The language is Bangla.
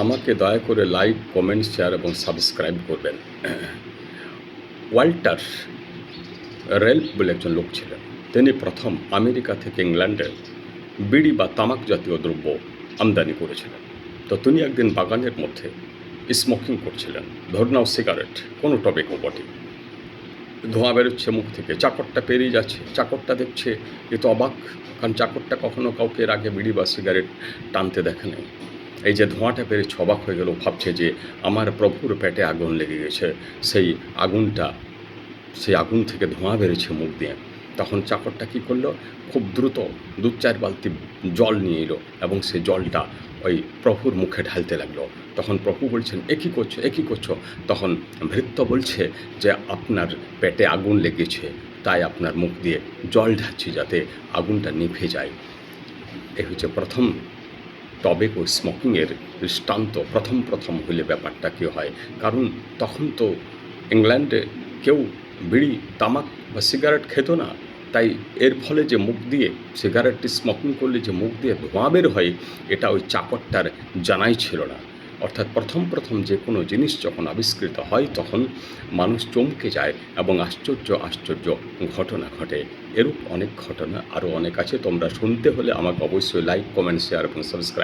আমাকে দয়া করে লাইক, কমেন্ট, শেয়ার এবং সাবস্ক্রাইব করবেন। ওয়াল্টার রেল্প বলে একজন লোক ছিলেন। তিনি প্রথম আমেরিকা থেকে ইংল্যান্ডে বিড়ি বা তামাক জাতীয় দ্রব্য আমদানি করেছিলেন। তো তিনি একদিন বাগানের মধ্যে স্মোকিং করছিলেন, ধরে নাও সিগারেট, কোনো টবেকো বটে। ধোঁয়া বেরোচ্ছে মুখ থেকে, চাকরটা পেরিয়ে যাচ্ছে, চাকরটা দেখছে, এ তো অবাক, কারণ চাকরটা কখনো কাউকে এর আগে বিড়ি বা সিগারেট টানতে দেখে নেই। এই যে ধোঁয়াটা বেরিয়েছে, অবাক হয়ে গেল, ভাবছে যে আমার প্রভুর পেটে আগুন লেগে গেছে, সেই আগুন থেকে ধোঁয়া বেরোচ্ছে মুখ দিয়ে। তখন চাকরটা কী করলো, খুব দ্রুত 2-4 বালতি জল নিয়ে এলো এবং সেই জলটা ওই প্রভুর মুখে ঢালতে লাগলো। তখন প্রভু বলছেন, এ কী করছো, এ কী করছো? তখন ভৃত্য বলছে যে আপনার পেটে আগুন লেগেছে, তাই আপনার মুখ দিয়ে জল ঢালছি যাতে আগুনটা নিভে যায়। এই হচ্ছে প্রথম টবেকো স্মোকিংয়ের দৃষ্টান্ত। প্রথম হলে ব্যাপারটা কী হয়, কারণ তখন তো ইংল্যান্ডে কেউ বিড়ি, তামাক বা সিগারেট খেত না। তাই এর ফলে যে মুখ দিয়ে সিগারেটটি স্মোকিং করলে যে মুখ দিয়ে ধোঁয়া বের হয়, এটা ওই চাকরটার জানাই ছিল না। অর্থাৎ প্রথম যে কোনো জিনিস যখন আবিষ্কৃত হয়, তখন মানুষ চমকে যায় এবং আশ্চর্য ঘটনা ঘটে। এরূপ অনেক ঘটনা আরও অনেক আছে। তোমরা শুনতে হলে আমাকে অবশ্যই লাইক, কমেন্ট, শেয়ার এবং সাবস্ক্রাইব